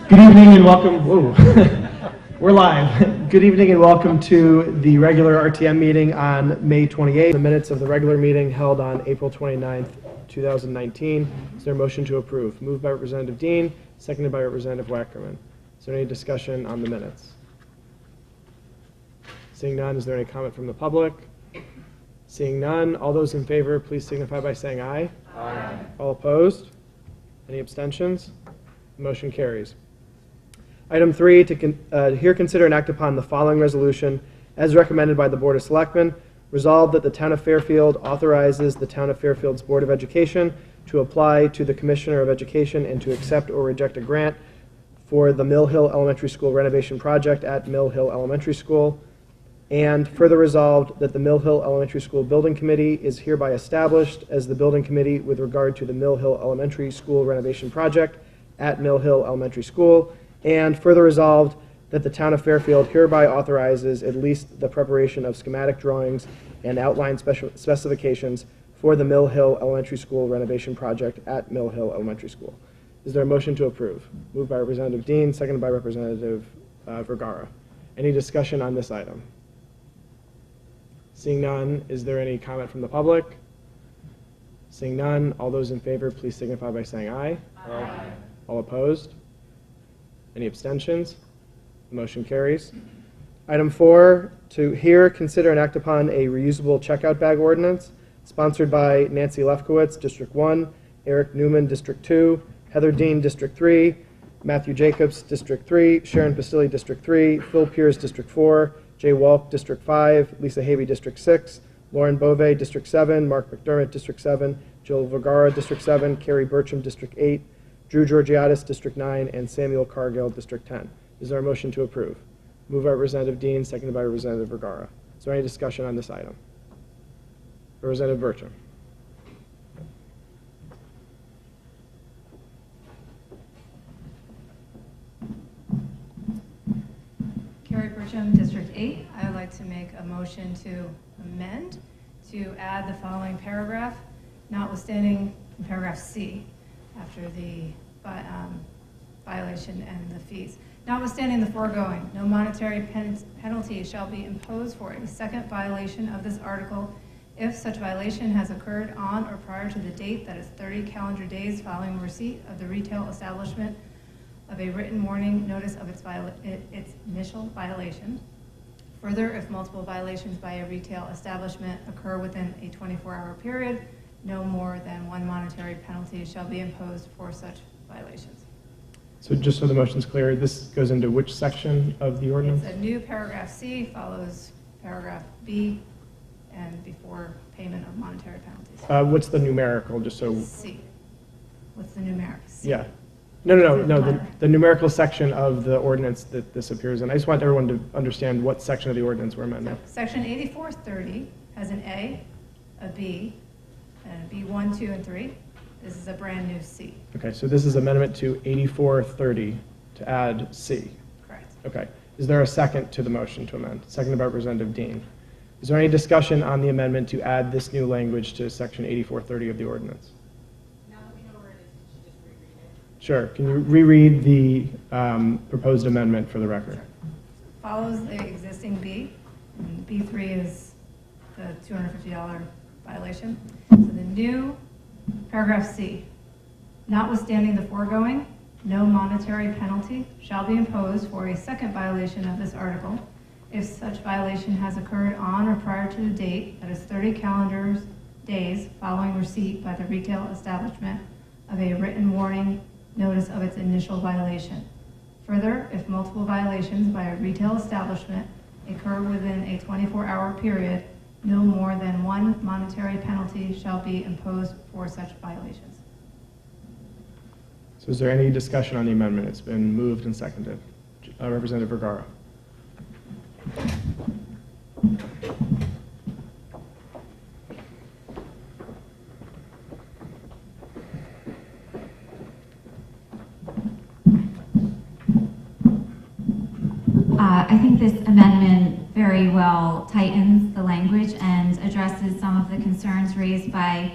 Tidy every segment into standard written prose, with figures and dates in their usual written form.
Good evening and welcome. Whoa, we're live. Good evening and welcome to the regular RTM meeting on May 28th. The minutes of the regular meeting held on April 29th, 2019. Is there a motion to approve? Moved by Representative Dean, seconded by Representative Wackerman. Is there any discussion on the minutes? Seeing none, is there any comment from the public? Seeing none, all those in favor, please signify by saying aye. Aye. All opposed? Any abstentions? The motion carries. Item 3, to here consider and act upon the following resolution as recommended by the Board of Selectmen. Resolved that the Town of Fairfield authorizes the Town of Fairfield's Board of Education to apply to the Commissioner of Education and to accept or reject a grant for the Mill Hill Elementary School renovation project at Mill Hill Elementary School. And further resolved that the Mill Hill Elementary School Building Committee is hereby established as the building committee with regard to the Mill Hill Elementary School renovation project at Mill Hill Elementary School. And further resolved that the Town of Fairfield hereby authorizes at least the preparation of schematic drawings and outline specifications for the Mill Hill Elementary School renovation project at Mill Hill Elementary School. Is there a motion to approve? Moved by Representative Dean, seconded by Representative Vergara. Any discussion on this item? Seeing none, is there any comment from the public? Seeing none, all those in favor, please signify by saying aye. Aye. All opposed? Any abstentions? The motion carries. Item 4, to here consider and act upon a reusable checkout bag ordinance sponsored by Nancy Lefkowitz, District 1, Eric Newman, District 2, Heather Dean, District 3, Matthew Jacobs, District 3, Sharon Pastilli, District 3, Phil Pierce, District 4, Jay Walk, District 5, Lisa Havey, District 6, Lauren Bove, District 7, Mark McDermott, District 7, Jill Vergara, District 7, Carrie Burcham, District 8, Drew Georgiadis, District 9, and Samuel Cargill, District 10. Is there a motion to approve? Moved by Representative Dean, seconded by Representative Vergara. Is there any discussion on this item? Representative Burcham. Carrie Burcham, District 8. I would like to make a motion to amend to add the following paragraph, notwithstanding paragraph C, after the violation and the fees. Notwithstanding the foregoing, no monetary penalty shall be imposed for a second violation of this article if such violation has occurred on or prior to the date that is 30 calendar days following receipt of the retail establishment of a written warning notice of its initial violation. Further, if multiple violations by a retail establishment occur within a 24-hour period, no more than one monetary penalty shall be imposed for such violations. So just so the motion's clear, this goes into which section of the ordinance? It's a new paragraph C, follows paragraph B, and before payment of monetary penalties. What's the numerical, just so? C. What's the numeric? C. Yeah. No, the numerical section of the ordinance that this appears in. I just want everyone to understand what section of the ordinance we're amending. So, section 8430 has an A, a B, and a B1, 2, and 3. This is a brand new C. Okay, so this is amendment to 8430 to add C. Correct. Okay. Is there a second to the motion to amend? Seconded by Representative Dean. Is there any discussion on the amendment to add this new language to section 8430 of the ordinance? Now that we know where it is, we should just reread it. Sure. Can you reread the proposed amendment for the record? Follows the existing B. And B3 is the $250 violation. So the new paragraph C, notwithstanding the foregoing, no monetary penalty shall be imposed for a second violation of this article if such violation has occurred on or prior to the date that is 30 calendar days following receipt by the retail establishment of a written warning notice of its initial violation. Further, if multiple violations by a retail establishment occur within a 24-hour period, no more than one monetary penalty shall be imposed for such violations. So is there any discussion on the amendment? It's been moved and seconded. Representative Vergara. I think this amendment very well tightens the language and addresses some of the concerns raised by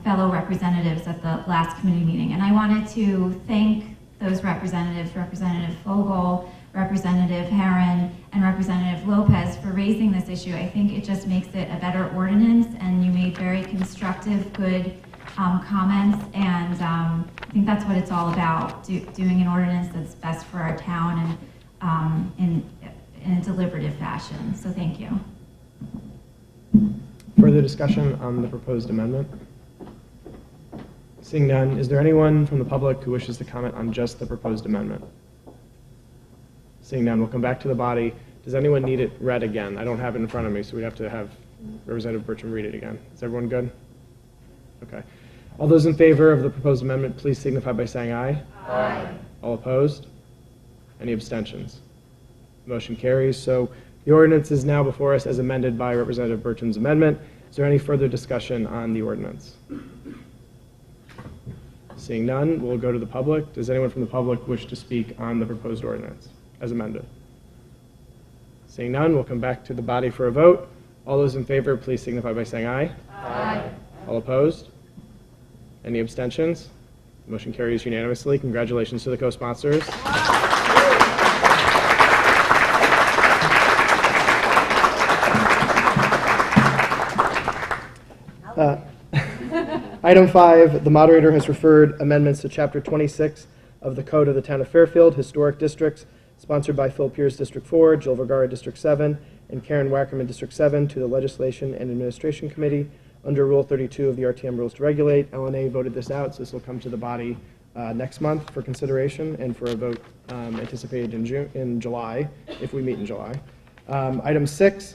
fellow representatives at the last committee meeting. And I wanted to thank those representatives, Representative Fogel, Representative Herron, and Representative Lopez for raising this issue. I think it just makes it a better ordinance, and you made very constructive, good comments, and I think that's what it's all about, doing an ordinance that's best for our town and in a deliberative fashion. So thank you. Further discussion on the proposed amendment? Seeing none, is there anyone from the public who wishes to comment on just the proposed amendment? Seeing none, we'll come back to the body. Does anyone need it read again? I don't have it in front of me, so we'd have to have Representative Bertram read it again. Is everyone good? Okay. All those in favor of the proposed amendment, please signify by saying aye. Aye. All opposed? Any abstentions? Motion carries. So the ordinance is now before us as amended by Representative Bertram's amendment. Is there any further discussion on the ordinance? Seeing none, we'll go to the public. Does anyone from the public wish to speak on the proposed ordinance as amended? Seeing none, we'll come back to the body for a vote. All those in favor, please signify by saying aye. Aye. All opposed? Any abstentions? Motion carries unanimously. Congratulations to the co-sponsors. Item 5, the moderator has referred amendments to Chapter 26 of the Code of the Town of Fairfield, Historic Districts, sponsored by Phil Pierce, District 4, Jill Vergara, District 7, and Karen Wackerman, District 7, to the Legislation and Administration Committee under Rule 32 of the RTM Rules to Regulate. LNA voted this out, so this will come to the body next month for consideration and for a vote anticipated in July, if we meet in July. Item 6,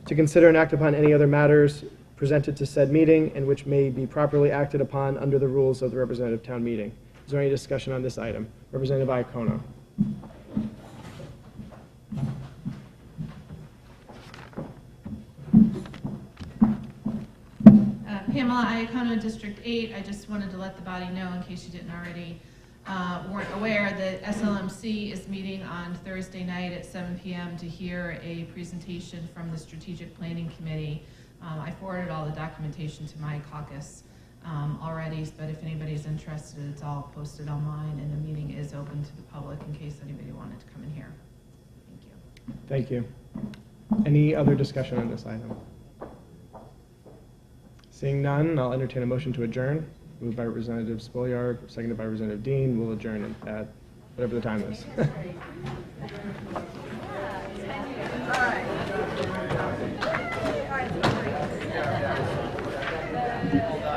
to consider and act upon any other matters presented to said meeting and which may be properly acted upon under the rules of the representative town meeting. Is there any discussion on this item? Representative Iacono. Pamela Iacono, District 8. I just wanted to let the body know, in case you didn't already weren't aware, that SLMC is meeting on Thursday night at 7 p.m. to hear a presentation from the Strategic Planning Committee. I forwarded all the documentation to my caucus already, but if anybody's interested, it's all posted online, and the meeting is open to the public in case anybody wanted to come in here. Thank you. Thank you. Any other discussion on this item? Seeing none, I'll entertain a motion to adjourn. Moved by Representative Spoliar, seconded by Representative Dean. We'll adjourn at whatever the time is.